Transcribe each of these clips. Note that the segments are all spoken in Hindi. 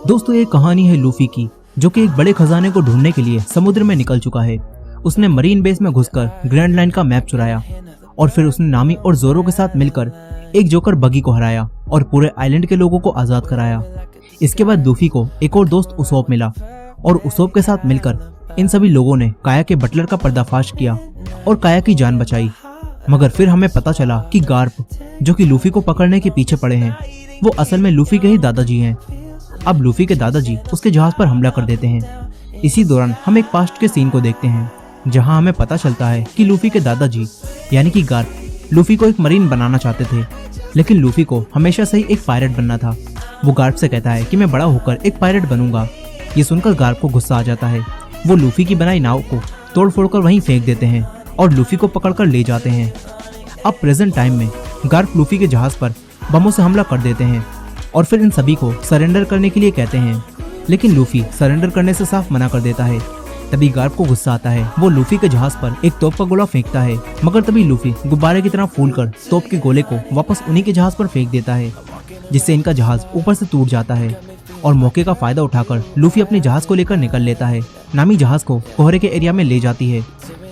दोस्तों ये कहानी है लूफी की, जो कि एक बड़े खजाने को ढूंढने के लिए समुद्र में निकल चुका है। उसने मरीन बेस में घुसकर ग्रैंड लाइन का मैप चुराया और फिर उसने नामी और जोरो के साथ मिलकर एक जोकर बगी को हराया और पूरे आइलैंड के लोगों को आजाद कराया। इसके बाद लूफी को एक और दोस्त उसोप मिला और उसोप के साथ मिलकर इन सभी लोगों ने काया के बटलर का पर्दाफाश किया और काया की जान बचाई। मगर फिर हमें पता चला कि गार्प, जो कि लूफी को पकड़ने के पीछे पड़े हैं, वो असल में लूफी के ही दादाजी हैं। अब लूफी के दादाजी उसके जहाज पर हमला कर देते हैं। इसी दौरान हम एक पास्ट के सीन को देखते हैं, जहां हमें पता चलता है कि लूफी के दादाजी यानी कि गार्प लूफी को एक मरीन बनाना चाहते थे, लेकिन लूफी को हमेशा से ही एक पायरेट बनना था। वो गार्प से कहता है कि मैं बड़ा होकर एक पायरेट बनूंगा। ये सुनकर गार्प को गुस्सा आ जाता है। वो लूफी की बनाई नाव को तोड़ फोड़ कर वहीं फेंक देते हैं और लूफी को पकड़कर ले जाते हैं। अब प्रेजेंट टाइम में गार्प लूफी के जहाज पर बमों से हमला कर देते हैं और फिर इन सभी को सरेंडर करने के लिए कहते हैं, लेकिन लूफी सरेंडर करने से साफ मना कर देता है। तभी गार्प को गुस्सा आता है। वो लूफी के जहाज पर एक तोप का गोला फेंकता है, मगर तभी लूफी गुब्बारे की तरह फूलकर तोप के गोले को वापस उन्हीं के जहाज पर फेंक देता है, जिससे इनका जहाज ऊपर से टूट जाता है। और मौके का फायदा उठाकर लूफी अपने जहाज को लेकर निकल लेता है। नामी जहाज को कोहरे के एरिया में ले जाती है,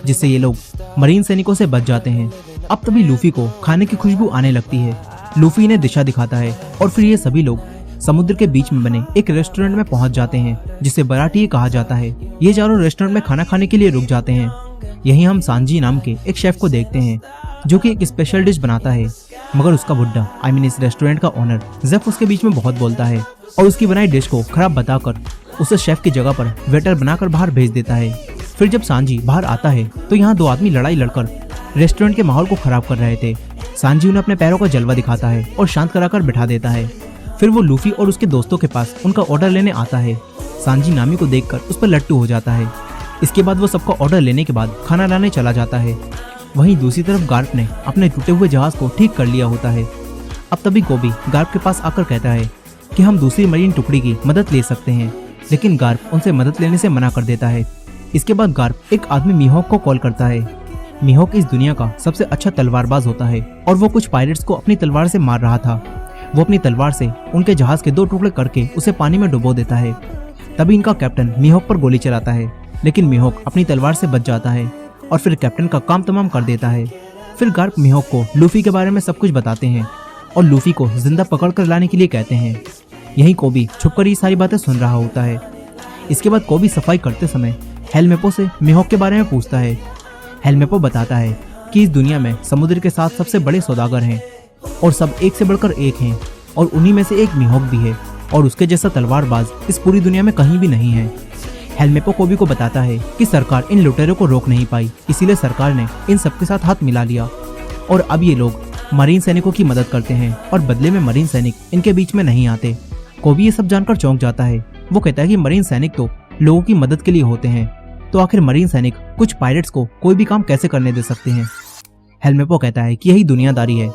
जिससे ये लोग मरीन सैनिकों से बच जाते हैं। अब तभी लूफी को खाने की खुशबू आने लगती है। लूफी इन्हें दिशा दिखाता है और फिर ये सभी लोग समुद्र के बीच में बने एक रेस्टोरेंट में पहुंच जाते हैं, जिसे बराटी कहा जाता है। ये चारों रेस्टोरेंट में खाना खाने के लिए रुक जाते हैं। यहीं हम सांजी नाम के एक शेफ को देखते हैं, जो कि एक स्पेशल डिश बनाता है, मगर उसका बुड्ढा इस रेस्टोरेंट का ओनर जेफ उसके बीच में बहुत बोलता है और उसकी बनाई डिश को खराब बताकर उसे शेफ की जगह पर वेटर बनाकर बाहर भेज देता है। फिर जब सांजी बाहर आता है तो यहाँ दो आदमी लड़ाई लड़कर रेस्टोरेंट के माहौल को खराब कर रहे थे। सांजी उन्हें अपने पैरों का जलवा दिखाता है और शांत कराकर बिठा देता है। फिर वो लूफी और उसके दोस्तों के पास उनका ऑर्डर लेने आता है। सांजी नामी को देखकर उस पर लट्टू हो जाता है। इसके बाद वो सबका ऑर्डर लेने के बाद खाना लाने चला जाता है। वहीं दूसरी तरफ गार्प ने अपने टूटे हुए जहाज को ठीक कर लिया होता है। अब तभी कोबी गार्प के पास आकर कहता है कि हम दूसरी मरीन टुकड़ी की मदद ले सकते हैं, लेकिन गार्प उनसे मदद लेने से मना कर देता है। इसके बाद गार्प एक आदमी मीहॉक को कॉल करता है। मीहॉक इस दुनिया का सबसे अच्छा तलवारबाज होता है और वो कुछ पायरेट्स को अपनी तलवार से मार रहा था। वो अपनी तलवार से उनके जहाज के 2 टुकड़े करके उसे पानी में डुबो देता है। तभी इनका कैप्टन मीहॉक पर गोली चलाता है, लेकिन मीहॉक अपनी तलवार से बच जाता है और फिर कैप्टन का काम तमाम कर देता है। फिर गार्प मीहॉक को लूफी के बारे में सब कुछ बताते हैं और लूफी को जिंदा पकड़ कर लाने के लिए कहते हैं। यही कोबी छुपकर ये सारी बातें सुन रहा होता है। इसके बाद कोबी सफाई करते समय हेलमेपो से मीहॉक के बारे में पूछता है। हेलमेपो बताता है कि इस दुनिया में समुद्र के 7 सबसे बड़े सौदागर हैं और सब एक से बढ़कर एक हैं, और उन्हीं में से एक मीहॉक भी है और उसके जैसा तलवारबाज इस पूरी दुनिया में कहीं भी नहीं है। हेलमेपो कोबी को बताता है कि सरकार इन लुटेरों को रोक नहीं पाई, इसीलिए सरकार ने इन सबके साथ हाथ मिला लिया और अब ये लोग मरीन सैनिकों की मदद करते हैं और बदले में मरीन सैनिक इनके बीच में नहीं आते। कोबी ये सब जानकर चौंक जाता है। वो कहता है कि मरीन सैनिक तो लोगों की मदद के लिए होते हैं, तो आखिर मरीन सैनिक कुछ पायरेट्स को कोई भी काम कैसे करने दे सकते हैं। हेलमेपो कहता है कि यही दुनियादारी है।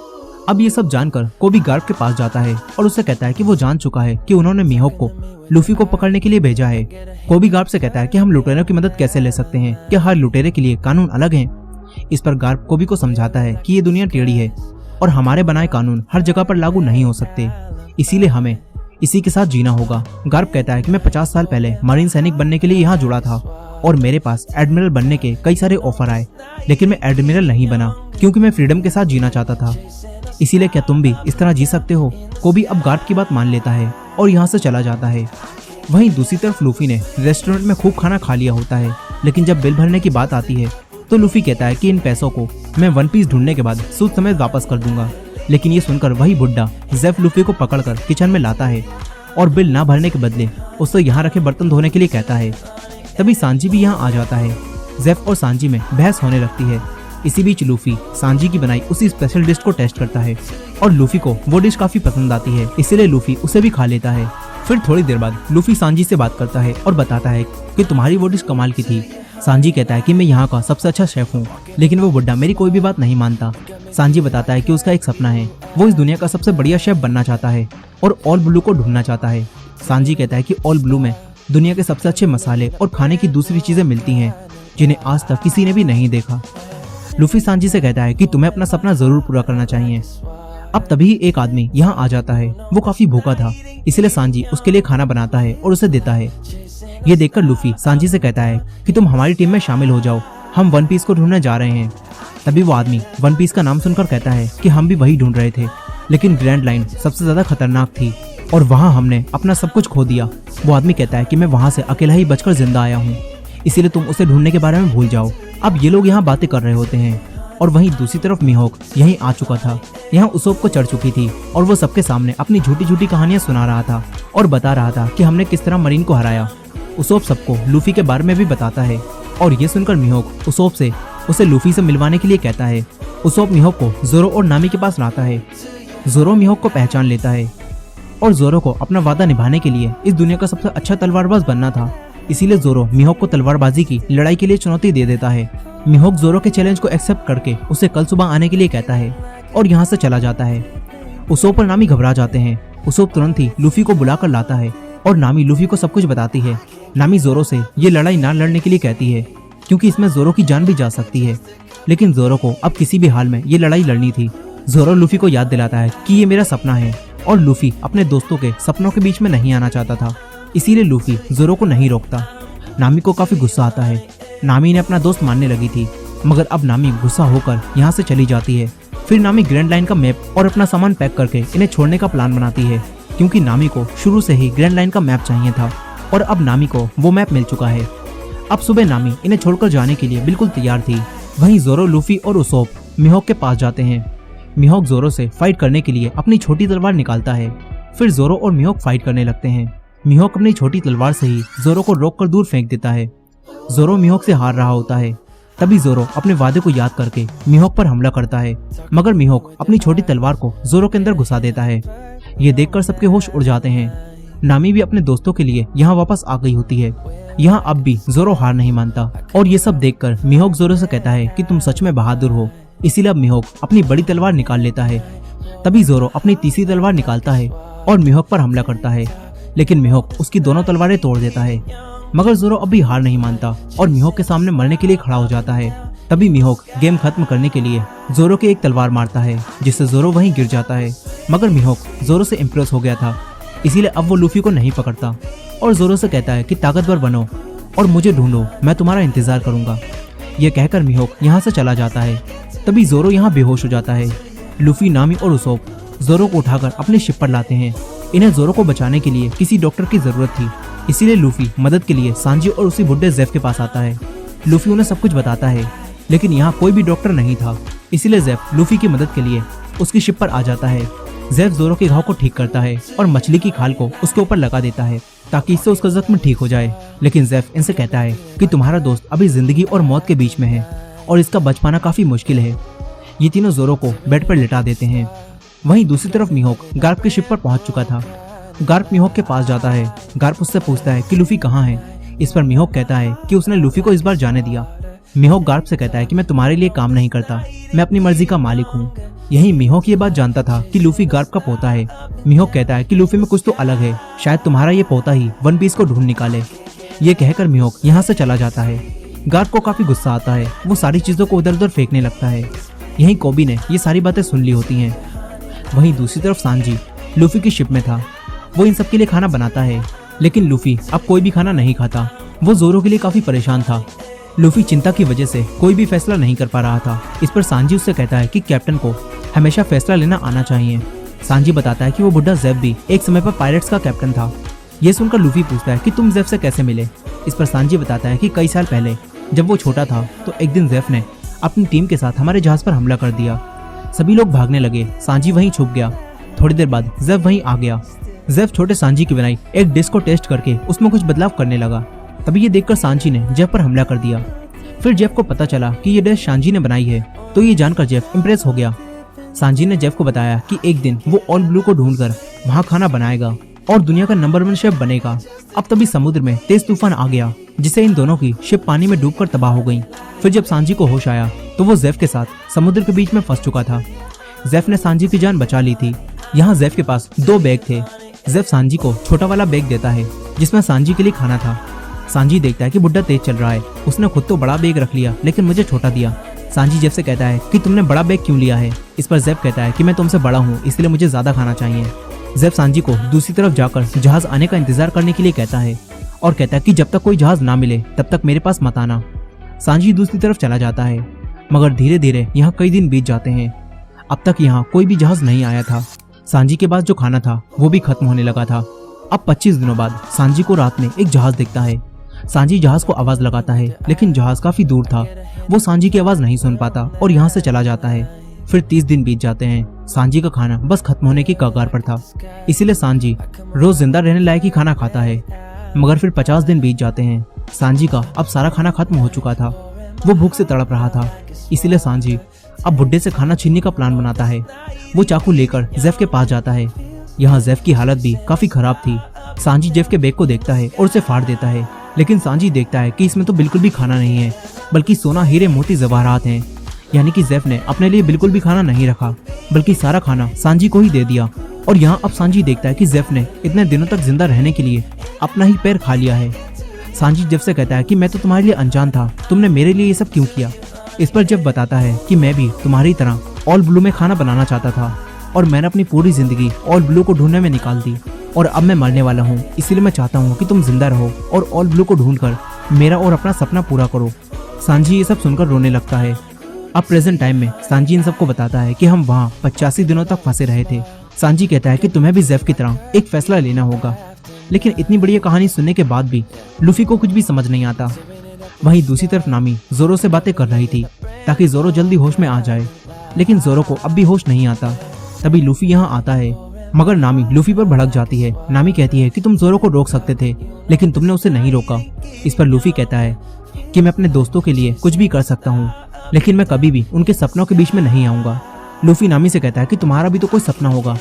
अब ये सब जानकर कोबी गार्प के पास जाता है और उससे कहता है कि वो जान चुका है कि उन्होंने मीहॉक को लूफी को पकड़ने के लिए भेजा है। कोबी गार्प से कहता है कि हम लुटेरों की मदद कैसे ले सकते हैं, क्या हर लुटेरे के लिए कानून अलग हैं। इस पर गार्प कोबी को समझाता है कि ये दुनिया टेढ़ी है और हमारे बनाए कानून हर जगह पर लागू नहीं हो सकते, इसीलिए हमें इसी के साथ जीना होगा। गार्प कहता है कि मैं 50 साल पहले मरीन सैनिक बनने के लिए यहाँ जुड़ा था और मेरे पास एडमिरल बनने के कई सारे ऑफर आए, लेकिन मैं एडमिरल नहीं बना क्योंकि मैं फ्रीडम के साथ जीना चाहता था। इसीलिए क्या तुम भी इस तरह जी सकते हो? कोबी अब गार्प की बात मान लेता है और यहाँ से चला जाता है। वहीं दूसरी तरफ लूफी ने रेस्टोरेंट में खूब खाना खा लिया होता है, लेकिन जब बिल भरने की बात आती है तो लूफी कहता है कि इन पैसों को मैं 1 पीस ढूंढने के बाद सूद समेत वापस कर दूंगा। लेकिन ये सुनकर वही बुड्ढा जेफ लूफी को पकड़कर किचन में लाता है और बिल ना भरने के बदले उससे यहाँ रखे बर्तन धोने के लिए कहता है। तभी सांजी भी यहाँ आ जाता है। जेफ और सांजी में बहस होने लगती है। इसी बीच लूफी सांजी की बनाई उसी स्पेशल डिश को टेस्ट करता है और लूफी को वो डिश काफी पसंद आती है, इसीलिए लूफी उसे भी खा लेता है। फिर थोड़ी देर बाद लूफी सांजी से बात करता है और बताता है कि तुम्हारी वो डिश कमाल की थी। सांजी कहता है कि मैं यहाँ का सबसे अच्छा शेफ हूँ, लेकिन वो बुड्ढा मेरी कोई भी बात नहीं मानता। सांजी बताता है कि उसका एक सपना है, वो इस दुनिया का सबसे बढ़िया शेफ बनना चाहता है और ऑल ब्लू को ढूंढना चाहता है। सांजी कहता है कि ऑल ब्लू में दुनिया के सबसे अच्छे मसाले और खाने की दूसरी चीजें मिलती हैं, जिन्हें आज तक किसी ने भी नहीं देखा। लूफी सांजी से कहता है कि तुम्हें अपना सपना जरूर पूरा करना चाहिए। अब तभी एक आदमी यहाँ आ जाता है। वो काफी भूखा था इसलिए सांजी उसके लिए खाना बनाता है और उसे देता है। ये देखकर लूफी सांजी से कहता है कि तुम हमारी टीम में शामिल हो जाओ, हम वन पीस को ढूंढने जा रहे हैं। तभी वो आदमी वन पीस का नाम सुनकर कहता है कि हम भी वही ढूंढ रहे थे, लेकिन ग्रैंड लाइन सबसे ज्यादा खतरनाक थी और वहाँ हमने अपना सब कुछ खो दिया। वो आदमी कहता है कि मैं वहाँ से अकेला ही बचकर जिंदा आया हूँ, इसीलिए तुम उसे ढूंढने के बारे में भूल जाओ। अब ये लोग यहाँ बातें कर रहे होते हैं और वहीं दूसरी तरफ मिहोक यहीं आ चुका था। यहाँ उसोप को चढ़ चुकी थी और वो सबके सामने अपनी झूठी झूठी कहानियां सुना रहा था और बता रहा था कि हमने किस तरह मरीन को हराया। उसोप सबको लूफी के बारे में भी बताता है और ये सुनकर मिहोक उसोप से उसे लूफी से मिलवाने के लिए कहता है। उसोप मिहोक को जोरो और नामी के पास लाता है। जोरो मिहोक को पहचान लेता है और जोरो को अपना वादा निभाने के लिए इस दुनिया का सबसे अच्छा तलवारबाज बनना था, इसीलिए जोरो मिहोक को तलवारबाजी की लड़ाई के लिए चुनौती दे देता है। मिहोक जोरो के चैलेंज को एक्सेप्ट करके उसे कल सुबह आने के लिए कहता है और यहाँ से चला जाता है। उसोप और नामी घबरा जाते हैं। उसोप तुरंत ही लूफी को बुलाकर लाता है और नामी लूफी को सब कुछ बताती है। नामी जोरो से ये लड़ाई ना लड़ने के लिए कहती है क्योंकि इसमें जोरो की जान भी जा सकती है, लेकिन जोरो को अब किसी भी हाल में ये लड़ाई लड़नी थी। जोरो लूफी को याद दिलाता है कि ये मेरा सपना है और लूफी अपने दोस्तों के सपनों के बीच में नहीं आना चाहता था, इसीलिए लूफी जोरो को नहीं रोकता। नामी को काफी गुस्सा आता है। नामी ने अपना दोस्त मानने लगी थी, मगर अब नामी गुस्सा होकर यहाँ से चली जाती है। फिर नामी ग्रैंड लाइन का मैप और अपना सामान पैक करके इन्हें छोड़ने का प्लान बनाती है, क्योंकि नामी को शुरू से ही ग्रैंड लाइन का मैप चाहिए था और अब नामी को वो मैप मिल चुका है। अब सुबह नामी इन्हें छोड़कर जाने के लिए बिल्कुल तैयार थी। वहीं जोरो, लूफी और उसोप मिहोक के पास जाते हैं। मिहोक जोरो से फाइट करने के लिए अपनी छोटी तलवार निकालता है। फिर जोरो और मिहोक फाइट करने लगते हैं। मिहोक अपनी छोटी तलवार से ही जोरो को रोककर दूर फेंक देता है। जोरो मिहोक से हार रहा होता है। तभी जोरो अपने वादे को याद करके मिहोक पर हमला करता है, मगर मिहोक अपनी छोटी तलवार को जोरो के अंदर घुसा देता है। ये देखकर सबके होश उड़ जाते हैं। नामी भी अपने दोस्तों के लिए यहाँ वापस आ गई होती है। यहाँ अब भी जोरो हार नहीं मानता और ये सब देखकर मिहोक जोरो से कहता है कि तुम सच में बहादुर हो, इसीलिए अब मिहोक अपनी बड़ी तलवार निकाल लेता है। तभी जोरो अपनी तीसरी तलवार निकालता है और मिहोक पर हमला करता है, लेकिन मिहोक उसकी दोनों तलवारें तोड़ देता है। मगर जोरो अब भी हार नहीं मानता और मिहोक के सामने मरने के लिए खड़ा हो जाता है। तभी मिहोक गेम खत्म करने के लिए जोरो के एक तलवार मारता है, जिससे जोरो वहीं गिर जाता है। मगर मिहोक जोरो से इम्प्रेस हो गया था, इसीलिए अब वो लूफी को नहीं पकड़ता और जोरो से कहता है कि ताकतवर बनो और मुझे ढूंढो, मैं तुम्हारा इंतजार करूंगा। यह कहकर मिहोक यहाँ से चला जाता है। तभी जोरो यहाँ बेहोश हो जाता है। लूफी, नामी और उसोप जोरो को उठाकर अपने शिप पर लाते हैं। इन्हें जोरो को बचाने के लिए किसी डॉक्टर की जरूरत थी, इसीलिए लूफी मदद के लिए सांजी और उसी बुड्ढे जेफ के पास आता है। लूफी उन्हें सब कुछ बताता है, लेकिन यहाँ कोई भी डॉक्टर नहीं था, इसीलिए जेफ लूफी की मदद के लिए उसकी शिप पर आ जाता है। जेफ जोरो के घाव को ठीक करता है और मछली की खाल को उसके ऊपर लगा देता है ताकि इससे उसका जख्म ठीक हो जाए। लेकिन जेफ इनसे कहता है कि तुम्हारा दोस्त अभी जिंदगी और मौत के बीच में है और इसका बच पाना काफी मुश्किल है। ये तीनों जोरो को बेड पर लिटा देते हैं। वहीं दूसरी तरफ मिहोक गार्प की शिप पर पहुंच चुका था। गार्प मिहोक के पास जाता है। गार्प उससे पूछता है कि लूफी कहाँ है। इस पर मिहोक कहता है कि उसने लूफी को इस बार जाने दिया। मिहोक गार्प से कहता है कि मैं तुम्हारे लिए काम नहीं करता, मैं अपनी मर्जी का मालिक हूँ। यही मिहोक ये बात जानता था कि लूफी गार्प का पोता है। मिहोक कहता है कि लूफी में कुछ तो अलग है, शायद तुम्हारा ये पोता ही वन पीस को ढूंढ निकाले। ये कहकर मिहोक यहाँ से चला जाता है। गार्प को काफी गुस्सा आता है, वो सारी चीजों को उधर उधर फेंकने लगता है। यहीं कोबी ने ये सारी बातें सुन ली होती हैं। वहीं दूसरी तरफ सांजी लूफी की शिप में था। वो इन सब के लिए खाना बनाता है, लेकिन लूफी अब कोई भी खाना नहीं खाता। वो जोरो के लिए काफी परेशान था। लूफी चिंता की वजह से कोई भी फैसला नहीं कर पा रहा था। इस पर सांजी उससे कहता है कि कैप्टन को हमेशा फैसला लेना आना चाहिए। सांजी बताता है कि वो बुढ़ा जेफ भी एक समय पर पायरेट्स का कैप्टन था। ये सुनकर लूफी पूछता है कि तुम जेफ से कैसे मिले। इस पर सांजी बताता है कि कई साल पहले जब वो छोटा था तो एक दिन जेफ ने अपनी टीम के साथ हमारे जहाज पर हमला कर दिया। सभी लोग भागने लगे, सांजी वहीं छुप गया। थोड़ी देर बाद जेफ वहीं आ गया। जेफ छोटे सांजी की बनाई एक डिश को टेस्ट करके उसमें कुछ बदलाव करने लगा। तभी ये देखकर सांजी ने जेफ पर हमला कर दिया। फिर जेफ को पता चला कि ये डिश सांजी ने बनाई है, तो ये जानकर जेफ इम्प्रेस हो गया। सांजी ने जेफ को बताया कि एक दिन वो ऑल ब्लू को ढूंढकर वहाँ खाना बनाएगा और दुनिया का नंबर 1 शेफ बनेगा। अब तभी समुद्र में तेज तूफान आ गया, जिससे इन दोनों की शिप पानी में डूबकर तबाह हो गई। फिर जब सांजी को होश आया तो वो जेफ के साथ समुद्र के बीच में फंस चुका था। जेफ ने सांजी की जान बचा ली थी। यहाँ जेफ के पास 2 बैग थे। जेफ सांजी को छोटा वाला बैग देता है जिसमें सांजी के लिए खाना था। सांजी देखता है कि बुड्ढा तेज चल रहा है, उसने खुद तो बड़ा बैग रख लिया लेकिन मुझे छोटा दिया। सांजी जेफ से कहता है कि तुमने बड़ा बैग क्यों लिया है। इस पर जेफ कहता है कि मैं तुमसे बड़ा हूँ, इसलिए मुझे ज्यादा खाना चाहिए। जेफ सांजी को दूसरी तरफ जाकर जहाज आने का इंतजार करने के लिए कहता है और कहता है कि जब तक कोई जहाज ना मिले तब तक मेरे पास मत आना। सांजी दूसरी तरफ चला जाता है, मगर धीरे धीरे यहाँ कई दिन बीत जाते हैं। अब तक यहाँ कोई भी जहाज नहीं आया था। सांजी के पास जो खाना था वो भी खत्म होने लगा था। अब 25 दिनों बाद सांजी को रात में एक जहाज दिखता है। सांजी जहाज को आवाज लगाता है, लेकिन जहाज काफी दूर था। वो सांजी की आवाज नहीं सुन पाता और यहाँ से चला जाता है। फिर 30 दिन बीत जाते हैं। सांजी का खाना बस खत्म होने की कगार पर था, इसीलिए सांजी रोज जिंदा रहने लायक ही खाना खाता है। मगर फिर 50 दिन बीत जाते हैं। सांजी का अब सारा खाना खत्म हो चुका था। वो भूख से तड़प रहा था, इसीलिए सांजी अब बुड्ढे से खाना छीनने का प्लान बनाता है। वो चाकू लेकर जेफ के पास जाता है। यहाँ जेफ की हालत भी काफी खराब थी। सांजी जेफ के बैग को देखता है और उसे फाड़ देता है, लेकिन सांजी देखता है कि इसमें तो बिल्कुल भी खाना नहीं है, बल्कि सोना, हीरे, मोती, जवाहरात हैं। यानी कि जेफ ने अपने लिए बिल्कुल भी खाना नहीं रखा, बल्कि सारा खाना सांजी को ही दे दिया। और यहाँ अब सांजी देखता है कि जेफ ने इतने दिनों तक जिंदा रहने के लिए अपना ही पैर खा लिया है। सांजी जेफ से कहता है कि मैं तो तुम्हारे लिए अनजान था, तुमने मेरे लिए ये सब क्यों किया। इस पर जेफ बताता है कि मैं भी तुम्हारी तरह ऑल ब्लू में खाना बनाना चाहता था और मैंने अपनी पूरी जिंदगी ऑल ब्लू को ढूंढने में निकाल दी और अब मैं मरने वाला हूँ, इसीलिए मैं चाहता हूँ कि तुम जिंदा रहो और ऑल ब्लू को ढूंढकर मेरा और अपना सपना पूरा करो। सांजी ये सब सुनकर रोने लगता है। अब प्रेजेंट टाइम में सांजी इन सबको बताता है कि हम वहाँ 85 दिनों तक फंसे रहे थे। सांजी कहता है कि तुम्हें भी जेफ की तरह एक फैसला लेना होगा, लेकिन इतनी बड़ी कहानी सुनने के बाद भी लूफी को कुछ भी समझ नहीं आता। वहीं दूसरी तरफ नामी जोरो से बातें कर रही थी ताकि जोरो जल्दी होश में आ जाए, लेकिन जोरो को अब भी होश नहीं आता। तभी लूफी यहाँ आता है, मगर नामी लूफी पर भड़क जाती है। नामी कहती है कि तुम जोरो को रोक सकते थे, लेकिन तुमने उसे नहीं रोका। इस पर लूफी कहता है कि मैं अपने दोस्तों के लिए कुछ भी कर सकता हूँ, लेकिन मैं कभी भी उनके सपनों के बीच में नहीं आऊंगा। लूफी नामी से कहता है कि तुम्हारा भी तो कोई सपना होगा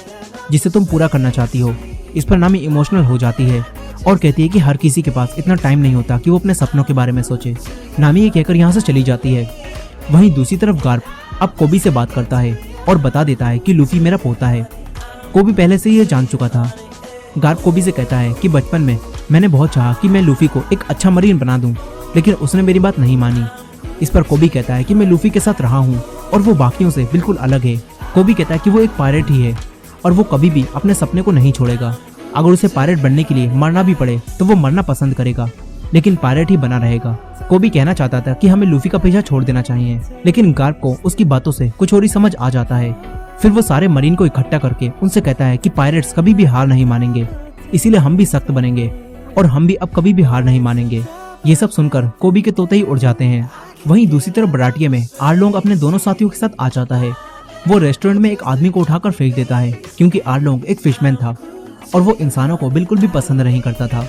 जिसे तुम पूरा करना चाहती हो। इस पर नामी इमोशनल हो जाती है और कहती है कि हर किसी के पास इतना टाइम नहीं होता कि वो अपने सपनों के बारे में सोचे। नामी ये कहकर यहाँ से चली जाती है। वहीं दूसरी तरफ गार्प अब कोबी से बात करता है और बता देता है कि लूफी मेरा पोता है। कोबी पहले से ही ये जान चुका था। गार्प कोबी से कहता है कि बचपन में मैंने बहुत चाहा कि मैं लूफी को एक अच्छा मरीन बना दूं, लेकिन उसने मेरी बात नहीं मानी। इस पर कोबी कहता है कि मैं लूफी के साथ रहा हूँ और वो बाकियों से बिल्कुल अलग है। कोबी कहता है कि वो एक पायरेट ही है और वो कभी भी अपने सपने को नहीं छोड़ेगा। अगर उसे पायरेट बनने के लिए मरना भी पड़े तो वो मरना पसंद करेगा, लेकिन पायरेट ही बना रहेगा। कोबी कहना चाहता था कि हमें लूफी का पीछा छोड़ देना चाहिए, लेकिन गार्प को उसकी बातों से कुछ और ही समझ आ जाता है। फिर वो सारे मरीन को इकट्ठा करके उनसे कहता है कि पायरेट्स कभी भी हार नहीं मानेंगे, इसीलिए हम भी सख्त बनेंगे और हम भी अब कभी भी हार नहीं मानेंगे। ये सब सुनकर कोबी के तोते ही उड़ जाते हैं। वहीं दूसरी तरफ बराटिया में आरलोंग अपने दोनों साथियों के साथ आ जाता है। वो रेस्टोरेंट में एक आदमी को उठाकर फेंक देता है, क्योंकि आरलोंग एक फिशमैन था और वो इंसानों को बिल्कुल भी पसंद नहीं करता था।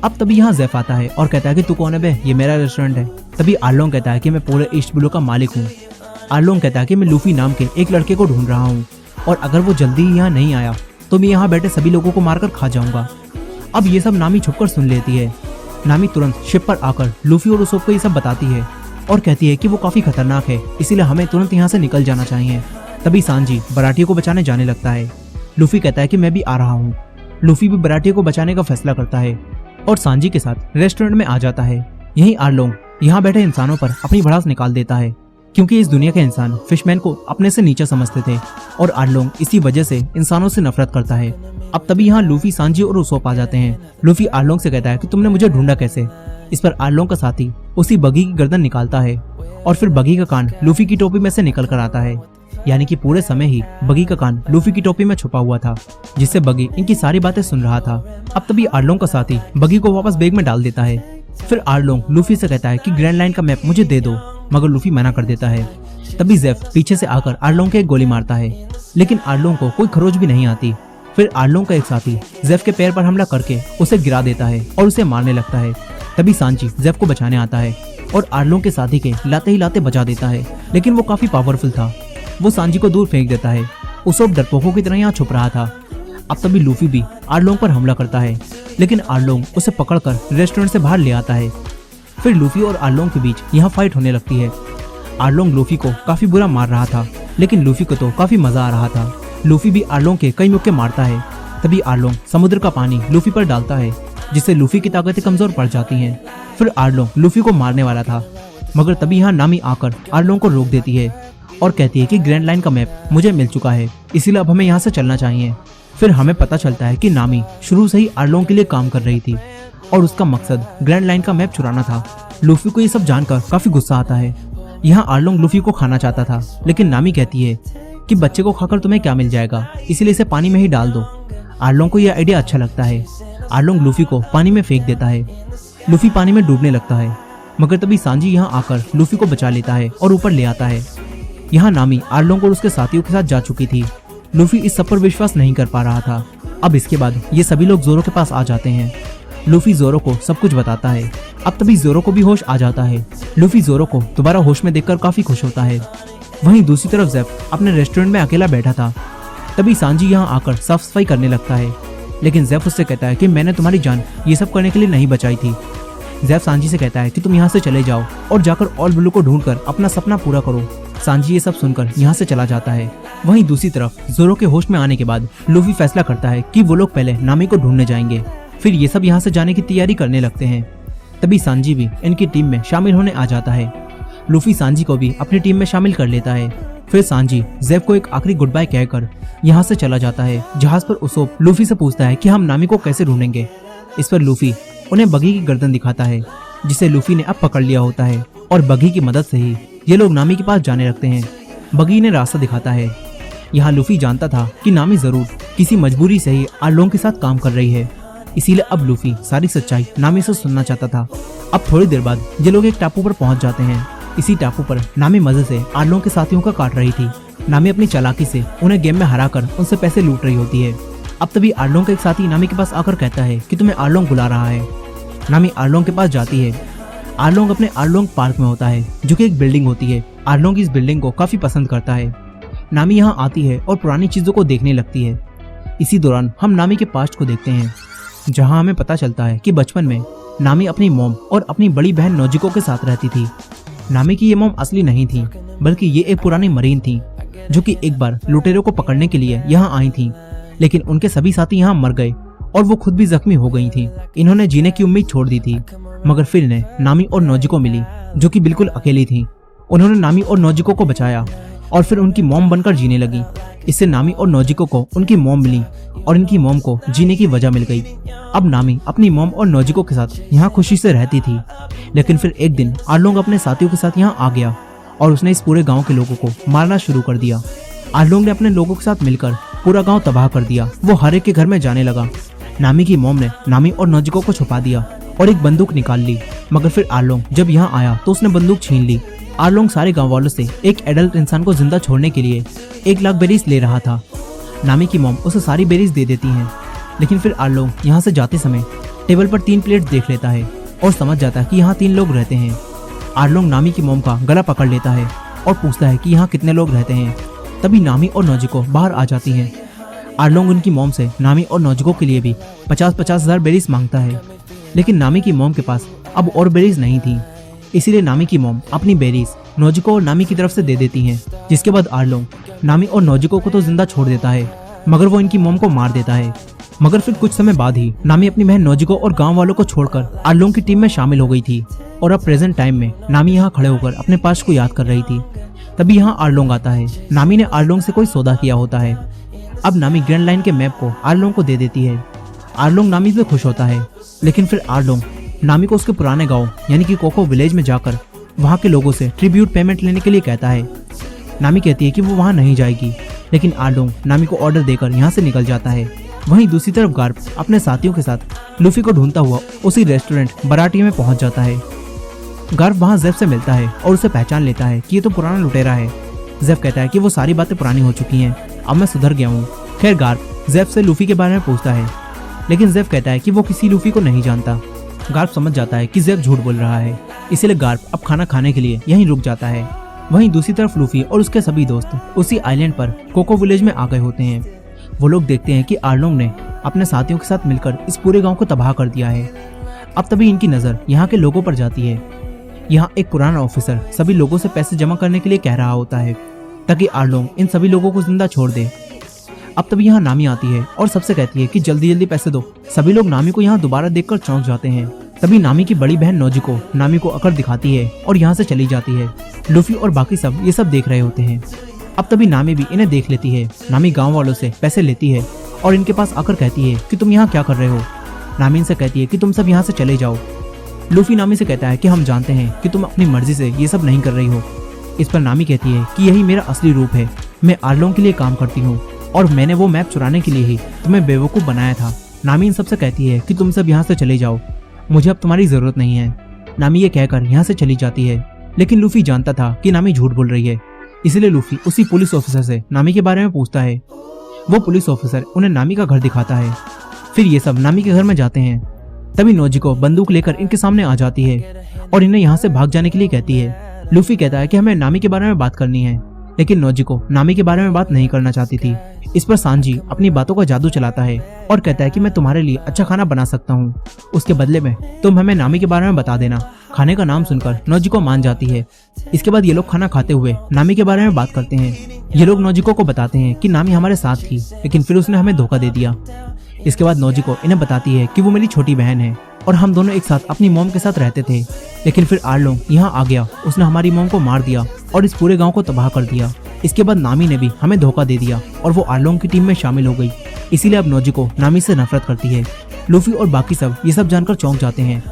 अब तभी यहाँ जेफ आता है और कहता है कि तू कौन है बे, ये मेरा रेस्टोरेंट है। तभी आरलोंग कहता है कि मैं पूरे ईस्ट ब्लू का मालिक हूँ। आरलोंग कहता है कि मैं लूफी नाम के एक लड़के को ढूंढ रहा हूँ और अगर वो जल्दी ही यहाँ नहीं आया तो मैं यहाँ बैठे सभी लोगों को मारकर खा जाऊंगा। अब ये सब नामी छुपकर सुन लेती है। नामी तुरंत शिप पर आकर लूफी और उसोप को ये सब बताती है और कहती है कि वो काफी खतरनाक है, इसीलिए हमें तुरंत यहाँ से निकल जाना चाहिए। तभी सांजी बराटिया को बचाने जाने लगता है। लूफी कहता है कि मैं भी आ रहा हूँ। लूफी भी बराटिया को बचाने का फैसला करता है और सांजी के साथ रेस्टोरेंट में आ जाता है। यहीं आरलोंग यहाँ बैठे इंसानों पर अपनी भड़ास निकाल देता है, क्योंकि इस दुनिया के इंसान फिशमैन को अपने से नीचा समझते थे और आरलोंग इसी वजह से इंसानों से नफरत करता है। अब तभी यहाँ लूफी, सांजी और उसोप आ जाते हैं। लूफी आरलोंग से कहता है कि तुमने मुझे ढूंढा कैसे। इस पर आरलोंग का साथी उसी बगी की गर्दन निकालता है और फिर बगी का कान लूफी की टोपी में से निकल कर आता है। यानी कि पूरे समय ही बगी का कान लूफी की टोपी में छुपा हुआ था, जिससे बगी इनकी सारी बातें सुन रहा था। अब तभी आरलोंग का साथी बगी को वापस बैग में डाल देता है। फिर आरलोंग लूफी से कहता है कि ग्रैंड लाइन का मैप मुझे दे दो, मगर लूफी मना कर देता है। तभी जेफ पीछे से आकर आरलोंग के एक गोली मारता है, लेकिन आरलोंग को कोई खरोच भी नहीं आती। फिर आरलोंग का एक साथी जेफ के पैर पर हमला करके उसे गिरा देता है और उसे मारने लगता है। तभी सांजी जेफ को बचाने आता है और आरलोंग के साथी के लाते ही लाते बचा देता है, लेकिन वो काफी पावरफुल था। वो सांजी को दूर फेंक देता है। उसोप डरपोकों की तरह यहाँ छुप रहा था। अब तभी लूफी भी आरलोंग पर हमला करता है, लेकिन आरलोंग उसे पकड़कर रेस्टोरेंट से बाहर ले आता है। फिर लूफी और आरलोंग के बीच यहाँ फाइट होने लगती है। आरलोंग लूफी को काफी बुरा मार रहा था, लेकिन लूफी को तो काफी मजा आ रहा था। लूफी भी आरलोंग के कई मुक्के मारता है। तभी आरलोंग समुद्र का पानी लूफी पर डालता है, जिससे लूफी की ताकतें कमजोर पड़ जाती हैं। फिर आरलोंग लूफी को मारने वाला था, मगर तभी यहाँ नामी आकर आरलोंग को रोक देती है और कहती है कि ग्रैंड लाइन का मैप मुझे मिल चुका है, इसीलिए अब हमें यहाँ से चलना चाहिए। फिर हमें पता चलता है कि नामी शुरू से ही आर्लोंग के लिए काम कर रही थी और उसका मकसद ग्रैंड लाइन का मैप चुराना था। लूफी को ये सब जानकर काफी गुस्सा आता है। यहाँ आर्लोंग लूफी को खाना चाहता था, लेकिन नामी कहती है कि बच्चे को खाकर तुम्हें क्या मिल जाएगा, इसीलिए इसे पानी में ही डाल दो। आर्लोंग को यह आइडिया अच्छा लगता है। आर्लोंग लूफी को पानी में फेंक देता है। लूफी पानी में डूबने लगता है, मगर तभी सांजी यहाँ आकर लूफी को बचा लेता है और ऊपर ले आता है। यहाँ नामी आर्लोंग और उसके साथियों के साथ जा चुकी थी। लूफी इस सब पर विश्वास नहीं कर पा रहा था। अब इसके बाद ये सभी लोग जोरो के पास आ जाते हैं। लूफी जोरो को सब कुछ बताता है। अब तभी जोरो को भी होश आ जाता है। लूफी जोरो को दोबारा होश में देखकर काफी खुश होता है। वहीं दूसरी तरफ ज़ेफ अपने रेस्टोरेंट में अकेला बैठा था। तभी सांजी यहाँ आकर साफ सफाई करने लगता है, लेकिन ज़ेफ उससे कहता है कि मैंने तुम्हारी जान ये सब करने के लिए नहीं बचाई थी। ज़ेफ सांजी से कहता है कि तुम यहाँ से चले जाओ और जाकर ऑल ब्लू को ढूंढकर अपना सपना पूरा करो। सांजी ये सब सुनकर यहाँ से चला जाता है। वहीं दूसरी तरफ जोरो के होश में आने के बाद लूफी फैसला करता है कि वो लोग पहले नामी को ढूंढने जाएंगे, फिर ये सब यहाँ से जाने की तैयारी करने लगते हैं। तभी सांजी भी इनकी टीम में शामिल होने आ जाता है। लूफी सांजी को भी अपनी टीम में शामिल कर लेता है। फिर सांजी ज़ेफ को एक आखिरी गुड बाय कहकर यहाँ से चला जाता है। जहाज पर उसोप लूफी से पूछता है कि हम नामी को कैसे ढूंढेंगे। इस पर लूफी उन्हें बगी की गर्दन दिखाता है, जिसे लूफी ने अब पकड़ लिया होता है, और बगी की मदद से ही ये लोग नामी के पास जाने लगते हैं। बगी ने रास्ता दिखाता है। यहाँ लूफी जानता था कि नामी जरूर किसी मजबूरी से ही आर्लोंग के साथ काम कर रही है, इसीलिए अब लूफी सारी सच्चाई नामी से सुनना चाहता था। अब थोड़ी देर बाद ये लोग एक टापू पर पहुंच जाते हैं। इसी टापू पर नामी मजे से आर्लोंग के साथियों का काट रही थी। नामी अपनी चालाकी से उन्हें गेम में हराकर उनसे पैसे लूट रही होती है। अब तभी आर्लोंग का एक साथी नामी के पास आकर कहता है कि तुम्हें आर्लोंग बुला रहा है। नामी आर्लोंग के पास जाती है। आर्लोंग अपने आर्लोंग पार्क में होता है, जो कि एक बिल्डिंग होती है। आर्लोंग इस बिल्डिंग को काफी पसंद करता है। नामी यहाँ आती है और पुरानी चीजों को देखने लगती है। इसी दौरान हम नामी के पास्ट को देखते हैं, जहाँ हमें पता चलता है कि बचपन में नामी अपनी मॉम और अपनी बड़ी बहन नोजिको के साथ रहती थी। नामी की ये मॉम असली नहीं थी, बल्कि ये एक पुरानी मरीन थी, जो कि एक बार लुटेरों को पकड़ने के लिए यहाँ आई थी, लेकिन उनके सभी साथी यहाँ मर गए और वो खुद भी जख्मी हो गई थी। इन्होंने जीने की उम्मीद छोड़ दी थी, मगर फिर इन्हें नामी और नोजिको मिली, जो कि बिल्कुल अकेली थी। उन्होंने नामी और नोजिको को बचाया और फिर उनकी मॉम बनकर जीने लगी। इससे नामी और नोजिको को उनकी मॉम मिली और इनकी मॉम को जीने की वजह मिल गई। अब नामी अपनी मॉम और नोजिको के साथ यहाँ खुशी से रहती थी, लेकिन फिर एक दिन आर्लोंग अपने साथियों के साथ यहाँ आ गया और उसने इस पूरे गांव के लोगों को मारना शुरू कर दिया। आर्लोंग ने अपने लोगों के साथ मिलकर पूरा गांव तबाह कर दिया। वो हर एक के घर में जाने लगा। नामी की मॉम ने नामी और नोजिको को छुपा दिया और एक बंदूक निकाल ली, मगर फिर आर्लोंग जब यहाँ आया तो उसने बंदूक छीन ली। आर्लोंग सारे गांव वालों से एक एडल्ट इंसान को जिंदा छोड़ने के लिए 1 लाख बेरीज ले रहा था। नामी की मॉम उसे सारी बेरीज दे देती हैं, लेकिन फिर आर्लोंग यहाँ से जाते समय टेबल पर 3 प्लेट देख लेता है और समझ जाता है कि यहाँ 3 लोग रहते हैं। आर्लोंग नामी की मॉम का गला पकड़ लेता है और पूछता है कि यहाँ कितने लोग रहते हैं। तभी नामी और नोजिको बाहर आ जाती हैं। आर्लोंग उनकी मॉम से नामी और नोजिको के लिए भी 50-50 हजार बेरीज मांगता है, लेकिन नामी की मॉम के पास अब और बेरीज नहीं थी। इसीलिए नामी की मॉम अपनी बेरीज नोजिको और नामी की तरफ से दे देती हैं, जिसके बाद आर्लोंग नामी और नोजिको को तो जिंदा छोड़ देता है, मगर वो इनकी मॉम को मार देता है। मगर फिर कुछ समय बाद ही नामी अपनी बहन नोजिको और गांव वालों को छोड़कर आर्लोंग की टीम में शामिल हो गई थी और अब प्रेजेंट टाइम में नामी यहाँ खड़े होकर अपने पास्ट को याद कर रही थी। तभी यहाँ आर्लोंग आता है। नामी ने आर्लोंग से कोई सौदा किया होता है। अब नामी ग्रैंड लाइन के मैप को आर्लोंग को दे देती है। आर्लोंग नामी से खुश होता है, लेकिन फिर आर्लोंग नामी को उसके पुराने गांव यानी कि कोको विलेज में जाकर वहां के लोगों से ट्रिब्यूट पेमेंट लेने के लिए कहता है। नामी कहती है कि वो वहां नहीं जाएगी, लेकिन आर्लोंग नामी को ऑर्डर देकर यहाँ से निकल जाता है। वहीं दूसरी तरफ गार्प अपने साथियों के साथ लूफी को ढूंढता हुआ उसी रेस्टोरेंट बराटी में पहुंच जाता है। गार्प वहां ज़ेफ से मिलता है और उसे पहचान लेता है कि ये तो पुराना लुटेरा है। ज़ेफ कहता है कि वो सारी बातें पुरानी हो चुकी हैं, अब मैं सुधर गया हूँ। खैर गार्प ज़ेफ से लूफी के बारे में पूछता है, लेकिन ज़ेफ कहता है कि वो किसी लूफी को नहीं जानता। गार्प समझ जाता है कि ज़ेफ झूठ बोल रहा है, इसीलिए गार्प अब खाना खाने के लिए यहीं रुक जाता है। वहीं दूसरी तरफ लूफी और उसके सभी दोस्त उसी आइलैंड पर कोको विलेज में आ गए होते हैं। वो लोग देखते हैं कि आर्लोंग ने अपने साथियों के साथ मिलकर इस पूरे गांव को तबाह कर दिया है। अब तभी इनकी नजर यहाँ के लोगों पर जाती है। यहाँ एक पुराना ऑफिसर सभी लोगों से पैसे जमा करने के लिए कह रहा होता है, ताकि आर्लोंग इन सभी लोगों को जिंदा छोड़ दे। अब तभी यहाँ नामी आती है और सबसे कहती है कि जल्दी जल्दी पैसे दो। सभी लोग नामी को यहाँ दोबारा देखकर चौंक जाते हैं। तभी नामी की बड़ी बहन नोजिको नामी को अकड़ दिखाती है और यहाँ से चली जाती है। लूफी और बाकी सब ये सब देख रहे होते हैं। अब तभी नामी भी इन्हें देख लेती है। नामी गांव वालों से पैसे लेती है और इनके पास आकर कहती है कि तुम यहाँ क्या कर रहे हो। नामी इनसे कहती है कि तुम सब यहाँ से चले जाओ। लूफी नामी से कहता है कि हम जानते हैं कि तुम अपनी मर्जी से ये सब नहीं कर रही हो। इस पर नामी कहती है कि यही मेरा असली रूप है, मैं आर्लोंग के लिए काम करती हूँ और मैंने वो मैप चुराने के लिए ही तुम्हें बेवकूफ बनाया था। नामी इन सबसे कहती है कि तुम सब यहाँ से चले जाओ, मुझे अब तुम्हारी जरूरत नहीं है। नामी ये कहकर यहाँ से चली जाती है, लेकिन लूफी जानता था कि नामी झूठ बोल रही है, इसलिए लूफी उसी पुलिस ऑफिसर से नामी के बारे में पूछता है। वो पुलिस ऑफिसर उन्हें नामी का घर दिखाता है। फिर ये सब नामी के घर में जाते हैं। तभी नोजिको बंदूक लेकर इनके सामने आ जाती है और इन्हें यहाँ से भाग जाने के लिए कहती है। लूफी कहता है कि हमें नामी के बारे में बात करनी है, लेकिन नोजिको नामी के बारे में बात नहीं करना चाहती थी। इस पर सांजी अपनी बातों का जादू चलाता है और कहता है कि मैं तुम्हारे लिए अच्छा खाना बना सकता हूँ, उसके बदले में तुम हमें नामी के बारे में बता देना। खाने का नाम सुनकर नोजिको मान जाती है। इसके बाद ये लोग खाना खाते हुए नामी के बारे में बात करते हैं। ये लोग नोजिको को बताते हैं कि नामी हमारे साथ थी, लेकिन फिर उसने हमें धोखा दे दिया। इसके बाद नोजिको इन्हें बताती है कि वो मेरी छोटी बहन है और हम दोनों एक साथ अपनी मॉम के साथ रहते थे, लेकिन फिर आर्लोंग यहाँ आ गया, उसने हमारी मॉम को मार दिया और इस पूरे गांव को तबाह कर दिया। इसके बाद नामी ने भी हमें धोखा दे दिया और वो आर्लोंग की टीम में शामिल हो गई, इसीलिए अब नोजिको नामी से नफरत करती है। लूफी और बाकी सब ये सब जानकर चौंक जाते हैं,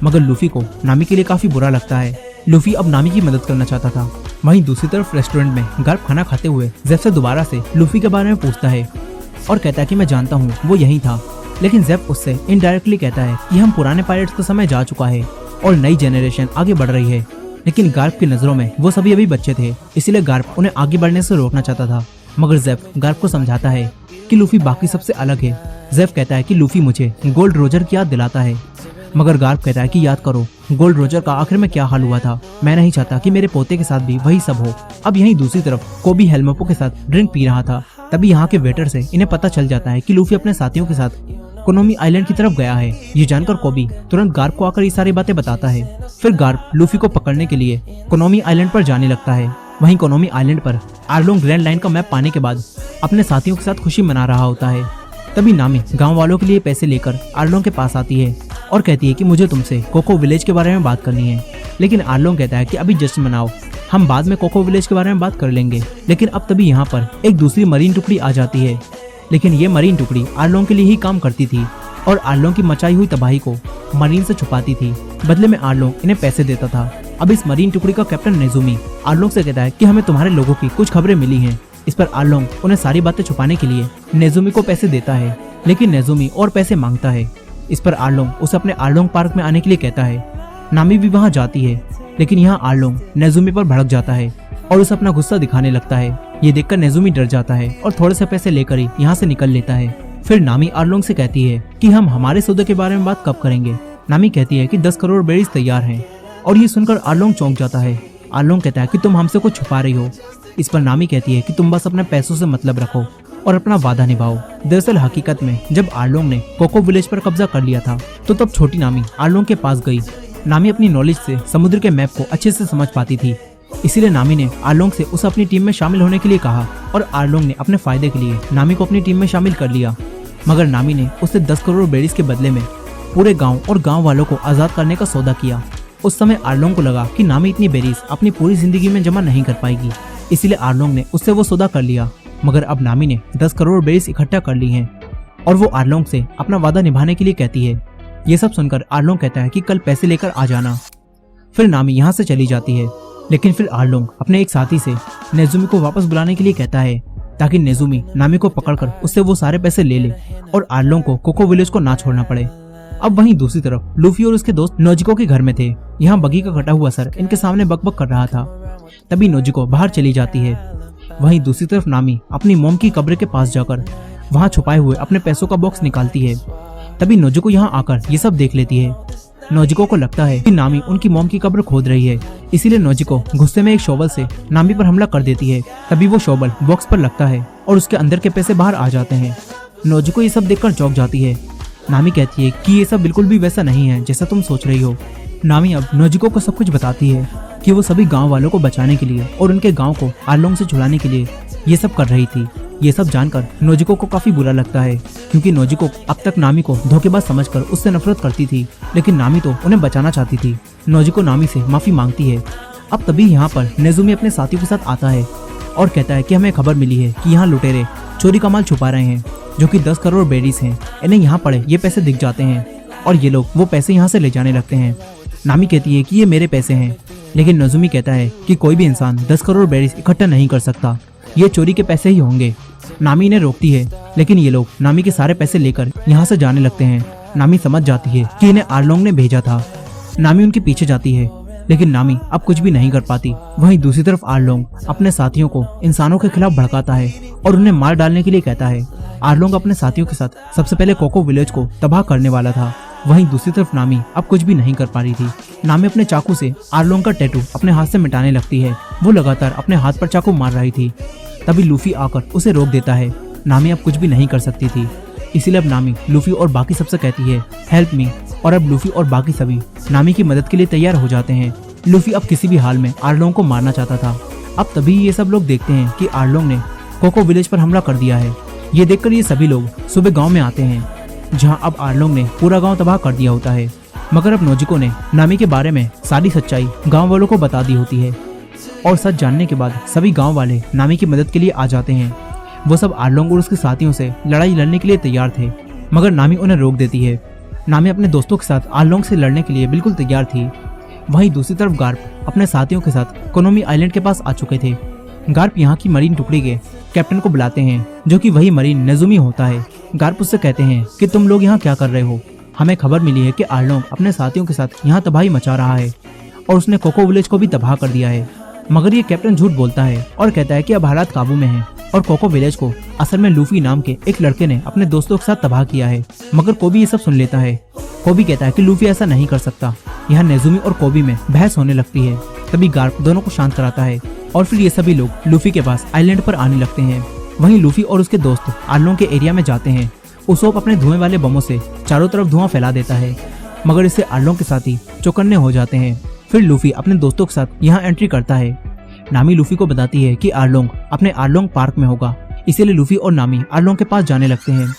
मगर लूफी को नामी के लिए काफी बुरा लगता है। लूफी अब नामी की मदद करना चाहता था। वहीं दूसरी तरफ रेस्टोरेंट में गार्प खाना खाते हुए जेफ से दोबारा से लूफी के बारे में पूछता है और कहता है कि मैं जानता हूँ वो यही था, लेकिन जेफ उससे इनडायरेक्टली कहता है कि हम पुराने पायरेट्स का समय जा चुका है और नई जनरेशन आगे बढ़ रही है। लेकिन गार्प की नजरों में वो सभी अभी बच्चे थे, इसीलिए गार्प उन्हें आगे बढ़ने से रोकना चाहता था। मगर जेफ गार्प को समझाता है कि लूफी बाकी सबसे अलग है। जेफ कहता है कि लूफी मुझे गोल्ड रोजर की याद दिलाता है, मगर गार्प कहता है कि याद करो गोल्ड रोजर का आखिर में क्या हाल हुआ था। मैं नहीं चाहता कि मेरे पोते के साथ भी वही सब हो। अब यहीं दूसरी तरफ कोबी हेल्मोपो के साथ ड्रिंक पी रहा था। तभी यहाँ के वेटर से इन्हें पता चल जाता है कि लूफी अपने साथियों के साथ कोनोमी आइलैंड की तरफ गया है। ये जानकर कोबी तुरंत गार्प को आकर ये सारी बातें बताता है। फिर गार्प लूफी को पकड़ने के लिए कोनोमी आइलैंड पर जाने लगता है। वहीं कोनोमी आइलैंड पर आर्लोंग ग्रैंड लाइन का मैप पाने के बाद अपने साथियों के साथ खुशी मना रहा होता है। तभी नामी गांव वालों के लिए पैसे लेकर आर्लोंग के पास आती है और कहती है कि मुझे तुमसे कोको विलेज के बारे में बात करनी है। लेकिन आर्लोंग कहता है कि अभी जश्न मनाओ, हम बाद में कोको विलेज के बारे में बात कर लेंगे। लेकिन अब तभी यहाँ पर एक दूसरी मरीन टुकड़ी आ जाती है, लेकिन ये मरीन टुकड़ी आर्लोंग के लिए ही काम करती थी और आर्लोंग की मचाई हुई तबाही को मरीन से छुपाती थी। बदले में आर्लोंग इन्हें पैसे देता था। अब इस मरीन टुकड़ी का कैप्टन नेजुमी आर्लोंग से कहता है कि हमें तुम्हारे लोगों की कुछ खबरें मिली हैं। इस पर आर्लोंग उन्हें सारी बातें छुपाने के लिए नेजुमी को पैसे देता है, लेकिन नेजुमी और पैसे मांगता है। इस पर आर्लोंग उसे अपने आर्लोंग पार्क में आने के लिए कहता है। नामी भी वहाँ जाती है, लेकिन यहाँ आर्लोंग नेजुमी पर भड़क जाता है और उसे अपना गुस्सा दिखाने लगता है। ये देखकर नेजुमी डर जाता है और थोड़े से पैसे लेकर ही यहाँ से निकल लेता है। फिर नामी आर्लोंग से कहती है कि हम हमारे सौदे के बारे में बात कब करेंगे। नामी कहती है कि 10 करोड़ बेरीज तैयार हैं और ये सुनकर आर्लोंग चौंक जाता है। आर्लोंग कहता है कि तुम हमसे कुछ छुपा रही हो। इस पर नामी कहती है कि तुम बस अपने पैसों से मतलब रखो और अपना वादा निभाओ। दरअसल हकीकत में जब आर्लोंग ने कोको विलेज पर कब्जा कर लिया था तो तब छोटी नामी आर्लोंग के पास गई। नामी अपनी नॉलेज से समुद्र के मैप को अच्छे से समझ पाती थी, इसीलिए नामी ने आर्लोंग से उसे अपनी टीम में शामिल होने के लिए कहा और आर्लोंग ने अपने फायदे के लिए नामी को अपनी टीम में शामिल कर लिया। मगर नामी ने उससे 10 करोड़ बेरीज के बदले में पूरे गांव और गांव वालों को आजाद करने का सौदा किया। उस समय आर्लोंग को लगा कि नामी इतनी बेरीज अपनी पूरी जिंदगी में जमा नहीं कर पाएगी, इसीलिए आर्लोंग ने उससे वो सौदा कर लिया। मगर अब नामी ने 10 करोड़ बेरीज इकट्ठा कर ली हैं और वो आर्लोंग से अपना वादा निभाने के लिए कहती है। ये सब सुनकर आर्लोंग कहता है कि कल पैसे लेकर आ जाना। फिर नामी यहाँ से चली जाती है, लेकिन फिर आर्लोंग अपने एक साथी से नेजुमी को वापस बुलाने के लिए कहता है ताकि नेजुमी नामी को पकड़कर उससे वो सारे पैसे ले ले और आर्लोंग को कोको विलेज को ना छोड़ना पड़े। अब वहीं दूसरी तरफ लूफी और उसके दोस्त नोजिको के घर में थे। यहाँ बगी का कटा हुआ सर इनके सामने बकबक कर रहा था। तभी नोजिको बाहर चली जाती है। वहीं दूसरी तरफ नामी अपनी मोम की कब्र के पास जाकर वहाँ छुपाए हुए अपने पैसों का बॉक्स निकालती है। तभी नोजिको यहाँ आकर ये सब देख लेती है। नोजिको को लगता है कि नामी उनकी मोम की कब्र खोद रही है, इसीलिए नोजिको गुस्से में एक शोबल से नामी पर हमला कर देती है। तभी वो शोबल बॉक्स पर लगता है और उसके अंदर के पैसे बाहर आ जाते हैं। नोजिको ये सब देखकर चौंक जाती है। नामी कहती है कि ये सब बिल्कुल भी वैसा नहीं है जैसा तुम सोच रही हो। नामी अब नोजिको को सब कुछ बताती है कि वो सभी गांव वालों को बचाने के लिए और उनके गांव को आर्लोंग से छुड़ाने के लिए ये सब कर रही थी। ये सब जानकर नोजिको को काफी बुरा लगता है, क्योंकि नोजिको अब तक नामी को धोखेबाज समझकर उससे नफरत करती थी, लेकिन नामी तो उन्हें बचाना चाहती थी। नोजिको नामी से माफी मांगती है। अब तभी यहाँ पर नेजुमी अपने साथियों के साथ आता है और कहता है कि हमें खबर मिली है कि यहाँ लुटेरे चोरी का माल छुपा रहे हैं जो कि 10 करोड़ बेरीज हैं। इन्हें यहाँ पड़े ये पैसे दिख जाते हैं और ये लोग वो पैसे यहाँ से ले जाने लगते हैं। नामी कहती है कि ये मेरे पैसे हैं, लेकिन नजुमी कहता है कि कोई भी इंसान 10 करोड़ बेरीज इकट्ठा नहीं कर सकता, ये चोरी के पैसे ही होंगे। नामी इन्हें रोकती है, लेकिन ये लोग नामी के सारे पैसे लेकर यहाँ से जाने लगते हैं। नामी समझ जाती है कि इन्हें आरलोंग ने भेजा था। नामी उनके पीछे जाती है, लेकिन नामी अब कुछ भी नहीं कर पाती। वहीं दूसरी तरफ आरलोंग अपने साथियों को इंसानों के खिलाफ भड़काता है और उन्हें मार डालने के लिए कहता है। आरलोंग अपने साथियों के साथ सबसे पहले कोको विलेज को तबाह करने वाला था। वहीं दूसरी तरफ नामी अब कुछ भी नहीं कर पा रही थी। नामी अपने चाकू से आरलोंग का टैटू अपने हाथ से मिटाने लगती है। वो लगातार अपने हाथ पर चाकू मार रही थी। तभी लूफी आकर उसे रोक देता है। नामी अब कुछ भी नहीं कर सकती थी, इसीलिए अब नामी लूफी और बाकी सबसे कहती है हेल्प मी, और अब लूफी और बाकी सभी नामी की मदद के लिए तैयार हो जाते हैं। लूफी अब किसी भी हाल में आरलोंग को मारना चाहता था। अब तभी ये सब लोग देखते हैं कि आरलोंग ने कोको विलेज पर हमला कर दिया है। ये देखकर ये सभी लोग सुबह गांव में आते हैं, जहां अब आरलोंग ने पूरा गांव तबाह कर दिया होता है। मगर अब नोजिको ने नामी के बारे में सारी सच्चाई गांव वालों को बता दी होती है और सच जानने के बाद सभी गांव वाले नामी की मदद के लिए आ जाते हैं। वो सब आरलोंग और उसके साथियों से लड़ाई लड़ने के लिए तैयार थे, मगर नामी उन्हें रोक देती है। नामी अपने दोस्तों के साथ आरलोंग से लड़ने के लिए बिल्कुल तैयार थी। वहीं दूसरी तरफ गार्प अपने साथियों के साथ कोनोमी आइलैंड के पास आ चुके थे। गार्प यहाँ की मरीन टुकड़ी के कैप्टन को बुलाते हैं, जो कि वही मरीन नेजुमी होता है। गार्प उससे कहते हैं कि तुम लोग यहाँ क्या कर रहे हो? हमें खबर मिली है कि आरलोंग अपने साथियों के साथ यहाँ तबाही मचा रहा है और उसने कोको विलेज को भी तबाह कर दिया है। मगर ये कैप्टन झूठ बोलता है और कहता है कि अब हालात काबू में हैं और कोको विलेज को असल में लूफी नाम के एक लड़के ने अपने दोस्तों के साथ तबाह किया है। मगर कोबी ये सब सुन लेता है। कोबी कहता है कि लूफी ऐसा नहीं कर सकता। यहाँ नेजुमी और कोबी में बहस होने लगती है। तभी गार्प दोनों को शांत कराता है और फिर ये सभी लोग लूफी के पास आइलैंड पर आने लगते हैं। वहीं लूफी और उसके दोस्त आरलोंग के एरिया में जाते हैं। उसोप अपने धुएं वाले बमों से चारों तरफ धुआं फैला देता है, मगर इससे आरलोंग के साथी चौकन्ने हो जाते हैं। फिर लूफी अपने दोस्तों के साथ यहाँ एंट्री करता है। नामी लूफी को बताती है कि आरलोंग अपने आरलोंग पार्क में होगा, इसीलिए लूफी और नामी आरलोंग के पास जाने लगते हैं।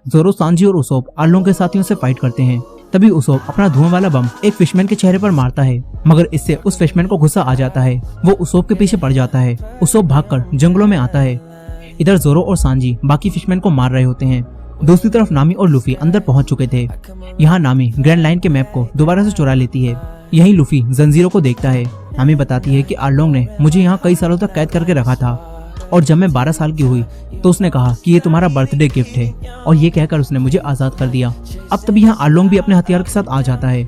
जोरो, सांजी और उसोप आरलोंग के साथियों से फाइट करते हैं। तभी उसोप अपना धुआं वाला बम एक फिशमैन के चेहरे पर मारता है, मगर इससे उस फिशमैन को गुस्सा आ जाता है। वो उसोप के पीछे पड़ जाता है। उसोप भागकर जंगलों में आता है। इधर जोरो और सांजी बाकी फिशमैन को मार रहे होते हैं। दूसरी तरफ नामी और लूफी अंदर पहुंच चुके थे। यहाँ नामी ग्रैंड लाइन के मैप को दोबारा से चुरा लेती है। यहीं लूफी जंजीरों को देखता है। नामी बताती है कि आरलोंग ने मुझे यहाँ कई सालों तक कैद करके रखा था और जब मैं 12 साल की हुई तो उसने कहा कि ये तुम्हारा बर्थडे गिफ्ट है, और ये कहकर उसने मुझे आजाद कर दिया। अब तभी यहाँ आरलोंग भी अपने हथियार के साथ आ जाता है।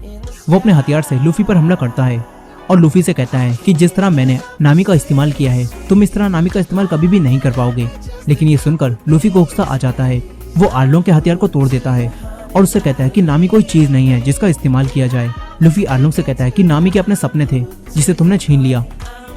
वो अपने हथियार से लूफी पर हमला करता है और लूफी से कहता है कि जिस तरह मैंने नामी का इस्तेमाल किया है, तुम इस तरह नामी का इस्तेमाल कभी भी नहीं कर पाओगे। लेकिन ये सुनकर लूफी को गुस्सा आ जाता है। वो आरलोंग के हथियार को तोड़ देता है और उससे कहता है कि नामी कोई चीज नहीं है जिसका इस्तेमाल किया जाए। लूफी आरलोंग से कहता है कि नामी के अपने सपने थे जिसे तुमने छीन लिया।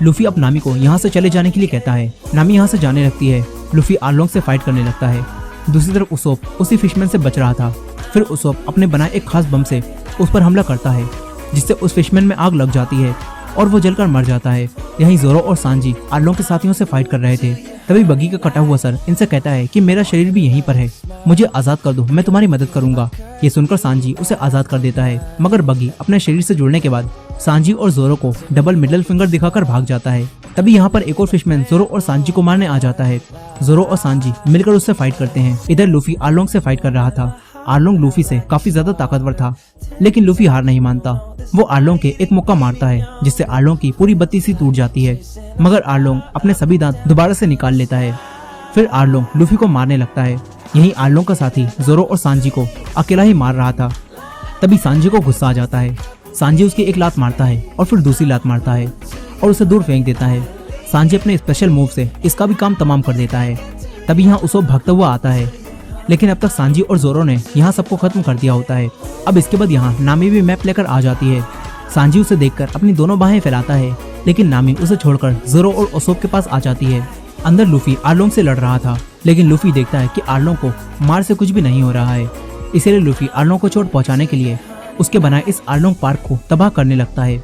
लूफी अब नामी को यहाँ से चले जाने के लिए कहता है। नामी यहाँ से जाने लगती है। लूफी आरलोंग से फाइट करने लगता है। दूसरी तरफ उसोप उसी फिशमैन से बच रहा था। फिर उसोप अपने बनाए एक खास बम से उस पर हमला करता है, जिससे उस फिशमैन में आग लग जाती है और वो जलकर मर जाता है। यहीं जोरो और सांजी आरलोंग के साथियों से फाइट कर रहे थे। तभी बगी का कटा हुआ सर इनसे कहता है कि मेरा शरीर भी यहीं पर है, मुझे आजाद कर दो, मैं तुम्हारी मदद करूंगा। ये सुनकर सांजी उसे आजाद कर देता है, मगर बगी अपने शरीर से जुड़ने के बाद सांजी और जोरो को डबल मिडल फिंगर दिखाकर भाग जाता है। तभी यहाँ पर एक और फिशमैन जोरो और सांजी को मारने आ जाता है। जोरो और सांजी मिलकर उससे फाइट करते हैं। इधर लूफी आरलोंग से फाइट कर रहा था। आरलोंग लूफी से काफी ज्यादा ताकतवर था, लेकिन लूफी हार नहीं मानता। वो आरलोंग के एक मुक्का मारता है, जिससे आरलोंग की पूरी बत्ती सी टूट जाती है, मगर आरलोंग अपने सभी दांत दोबारा से निकाल लेता है। फिर आरलोंग लूफी को मारने लगता है। यहीं आरलोंग का साथी जोरो और सांजी को अकेला ही मार रहा था। तभी सांजी को गुस्सा आ जाता है। सांजी उसकी एक लात मारता है और फिर दूसरी लात मारता है और उसे दूर फेंक देता है। सांजी अपने स्पेशल मूव से इसका भी काम तमाम कर देता है। तभी यहाँ उसोप भागता हुआ आता है, लेकिन अब तक सांजी और जोरो ने यहाँ सबको खत्म कर दिया होता है। अब इसके बाद यहाँ नामी भी मैप लेकर आ जाती है। सांजी उसे देखकर अपनी दोनों बाहें फैलाता है, लेकिन नामी उसे छोड़कर जोरो और उसोप के पास आ जाती है। अंदर लूफी आरलोंग से लड़ रहा था, लेकिन लूफी देखता है कि आरलोंग को मार से कुछ भी नहीं हो रहा है। इसीलिए लूफी आरलोंग को चोट पहुंचाने के लिए उसके बनाए इस आरलोंग पार्क को तबाह करने लगता है।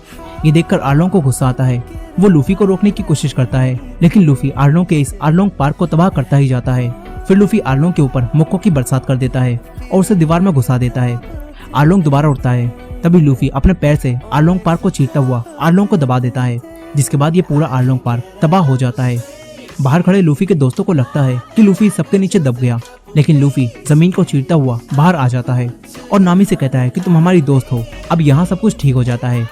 ये देखकर आरलोंग को गुस्सा आता है। वो लूफी को रोकने की कोशिश करता है, लेकिन लूफी आरलोंग के इस आरलोंग पार्क को तबाह करता ही जाता है। फिर लूफी आरलोंग के ऊपर मुक्कों की बरसात कर देता है और उसे दीवार में घुसा देता है। आरलोंग दोबारा उठता है। तभी लूफी अपने पैर से आरलोंग पार्क को चीरता हुआ आरलोंग को दबा देता है, जिसके बाद ये पूरा आरलोंग पार्क तबाह हो जाता है। बाहर खड़े लूफी के दोस्तों को लगता है कि लूफी सबके नीचे दब गया, लेकिन लूफी जमीन को चीरता हुआ बाहर आ जाता है और नामी से कहता है कि तुम हमारी दोस्त हो, अब यहाँ सब कुछ ठीक हो जाता है।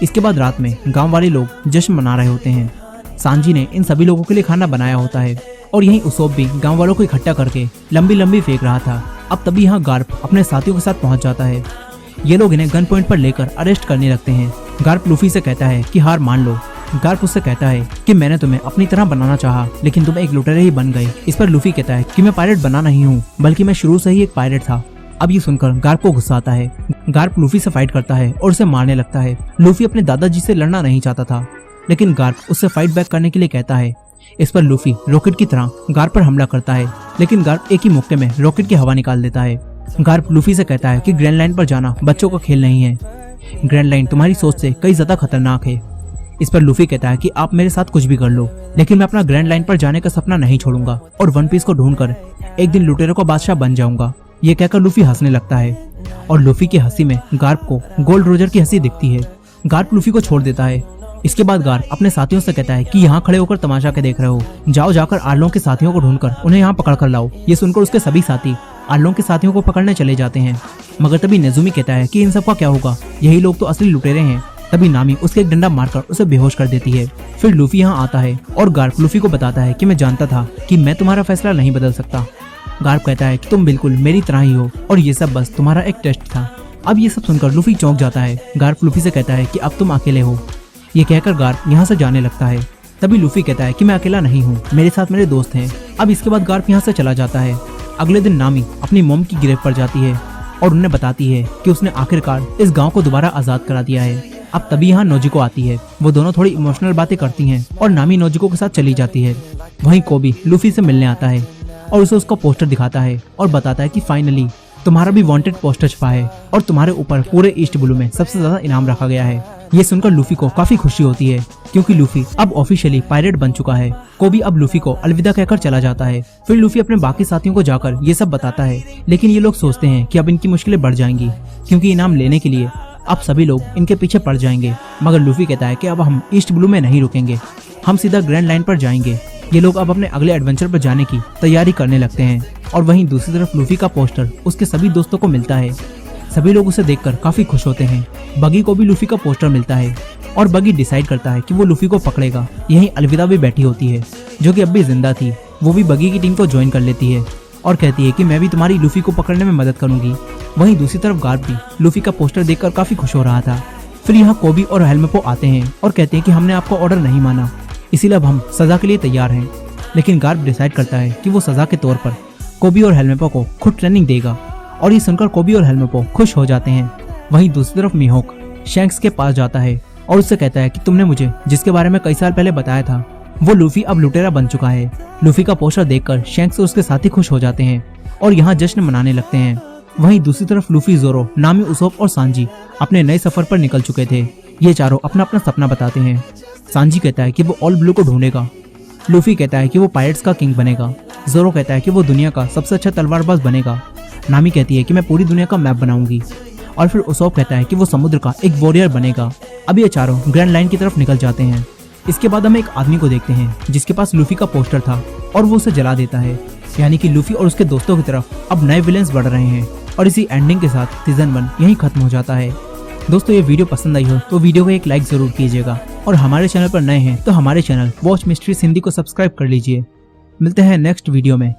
इसके बाद रात में गांव वाले लोग जश्न मना रहे होते हैं। सांजी ने इन सभी लोगों के लिए खाना बनाया होता है और यहीं उसोप भी गांव वालों को इकट्ठा करके लंबी लंबी फेंक रहा था। अब तभी यहाँ गार्प अपने साथियों के साथ पहुंच जाता है। ये लोग इन्हें गन पॉइंट पर लेकर अरेस्ट करने लगते हैं। गार्प लूफी से कहता है कि हार मान लो। गार्प उससे कहता है कि मैंने तुम्हें अपनी तरह बनाना चाहा, लेकिन तुम एक लुटेरे ही बन गए। इस पर लूफी कहता है कि मैं पायरेट बना नहीं हूँ, बल्कि मैं शुरू से ही एक पायरेट था। अब ये सुनकर गार्प को गुस्सा आता है। गार्प लूफी से फाइट करता है और उसे मारने लगता है। लूफी अपने दादाजी से लड़ना नहीं चाहता था, लेकिन गार्प उससे फाइट बैक करने के लिए कहता है। इस पर लूफी रॉकेट की तरह गार्प पर हमला करता है, लेकिन गार्प एक ही मौके में रॉकेट की हवा निकाल देता है। गार्प लूफी से कहता है कि ग्रैंड लाइन पर जाना बच्चों का खेल नहीं है। ग्रैंड लाइन तुम्हारी सोच से कई ज्यादा खतरनाक है। इस पर लूफी कहता है कि आप मेरे साथ कुछ भी कर लो, लेकिन मैं अपना ग्रैंड लाइन पर जाने का सपना नहीं छोड़ूंगा और वन पीस को ढूंढकर एक दिन लुटेरों का बादशाह बन जाऊंगा। ये कहकर लूफी हंसने लगता है और लूफी की हंसी में गार्प को गोल्ड रोजर की हंसी दिखती है। गार्प लूफी को छोड़ देता है। इसके बाद गार्प अपने साथियों से कहता है कि यहाँ खड़े होकर तमाशा के देख रहे हो, जाओ जाकर आर्लों के साथियों को ढूंढकर उन्हें यहाँ पकड़ कर लाओ। ये सुनकर उसके सभी साथी आर्लों के साथियों को पकड़ने चले जाते हैं, मगर तभी नेजुमी कहता है कि इन सब का क्या होगा, यही लोग तो असली लुटेरे हैं। तभी नामी उसके एक डंडा मारकर उसे बेहोश कर देती है। फिर लूफी यहाँ आता है और गार्प लूफी को बताता है कि मैं जानता था कि मैं तुम्हारा फैसला नहीं बदल सकता। गार्प कहता है कि तुम बिल्कुल मेरी तरह ही हो और ये सब बस तुम्हारा एक टेस्ट था। अब ये सब सुनकर लूफी चौंक जाता है। गार्प लूफी से कहता है कि अब तुम अकेले हो। ये कहकर गार्प यहाँ से जाने लगता है। तभी लूफी कहता है कि मैं अकेला नहीं हूँ, मेरे साथ मेरे दोस्त हैं। अब इसके बाद गार्प यहाँ से चला जाता है। अगले दिन नामी अपनी मॉम की गिरफ्त पर जाती है और उन्हें बताती है कि उसने आखिरकार इस गांव को दोबारा आजाद करा दिया है। अब तभी यहाँ नोजिको आती है। वो दोनों थोड़ी इमोशनल बातें करती हैं और नामी नोजिको के साथ चली जाती है। वहीं कोबी लूफी से मिलने आता है और उसे उसका पोस्टर दिखाता है और बताता है कि फाइनली तुम्हारा भी वांटेड पोस्टर छपा है और तुम्हारे ऊपर पूरे ईस्ट ब्लू में सबसे ज्यादा इनाम रखा गया है। ये सुनकर लूफी को काफी खुशी होती है, क्योंकि लूफी अब ऑफिशियली पायरेट बन चुका है। कोबी अब लूफी को अलविदा कहकर चला जाता है। फिर लूफी अपने बाकी साथियों को जाकर ये सब बताता है, लेकिन ये लोग सोचते हैं कि अब इनकी मुश्किलें बढ़ जाएंगी, क्योंकि इनाम लेने के लिए अब सभी लोग इनके पीछे पड़ जाएंगे। मगर लूफी कहता है कि अब हम ईस्ट ब्लू में नहीं रुकेंगे, हम सीधा ग्रैंड लाइन पर जाएंगे। ये लोग अब अपने अगले एडवेंचर पर जाने की तैयारी करने लगते हैं और वहीं दूसरी तरफ लूफी का पोस्टर उसके सभी दोस्तों को मिलता है। सभी लोग उसे देखकर काफी खुश होते हैं। बगी को भी लूफी का पोस्टर मिलता है और बगी डिसाइड करता है कि वो लूफी को पकड़ेगा। यहीं अलविदा भी बैठी होती है, जो कि अब भी जिंदा थी। वो भी बगी की टीम को ज्वाइन कर लेती है और कहती है कि मैं भी तुम्हारी लूफी को पकड़ने में मदद करूंगी। वहीं दूसरी तरफ गार्प भी लूफी का पोस्टर देखकर काफी खुश हो रहा था। फिर यहाँ कोबी और हेल्मेपो आते हैं और कहते हैं कि हमने आपका ऑर्डर नहीं माना, इसीलिए अब हम सजा के लिए तैयार हैं। लेकिन गार्प डिसाइड करता है कि वो सजा के तौर पर कोबी और हेल्मेपो को खुद ट्रेनिंग देगा और ये सुनकर कोबी और हेल्मेपो खुश हो जाते हैं। वहीं दूसरी तरफ मिहोक शैंक्स के पास जाता है और उससे कहता है कि तुमने मुझे जिसके बारे में कई साल पहले बताया था, वो लूफी अब लुटेरा बन चुका है। लूफी का पोस्टर देखकर शैंक्स और उसके साथी खुश हो जाते हैं और यहाँ जश्न मनाने लगते हैं। वहीं दूसरी तरफ लूफी, जोरो, नामी, उसोप और सांजी अपने नए सफर पर निकल चुके थे। ये चारों अपना अपना सपना बताते हैं। सांजी कहता है कि वो ऑल ब्लू को ढूंढेगा। लूफी कहता है कि वो पायरेट्स का किंग बनेगा। जोरो कहता है कि वो दुनिया का सबसे अच्छा तलवारबाज बनेगा। नामी कहती है कि मैं पूरी दुनिया का मैप बनाऊंगी। और फिर उसोप कहता है कि वो समुद्र का एक वॉरियर बनेगा। अब ये चारों ग्रैंड लाइन की तरफ निकल जाते हैं। इसके बाद हम एक आदमी को देखते हैं जिसके पास लूफी का पोस्टर था और वो उसे जला देता है। यानी कि लूफी और उसके दोस्तों की तरफ अब नए विलेंस बढ़ रहे हैं और इसी एंडिंग के साथ सीजन 1 यहीं खत्म हो जाता है। दोस्तों, ये वीडियो पसंद आई हो तो वीडियो को एक लाइक जरूर कीजिएगा और हमारे चैनल पर नए हैं तो हमारे चैनल वॉच मिस्ट्रीज हिंदी को सब्सक्राइब कर लीजिए। मिलते हैं नेक्स्ट वीडियो में।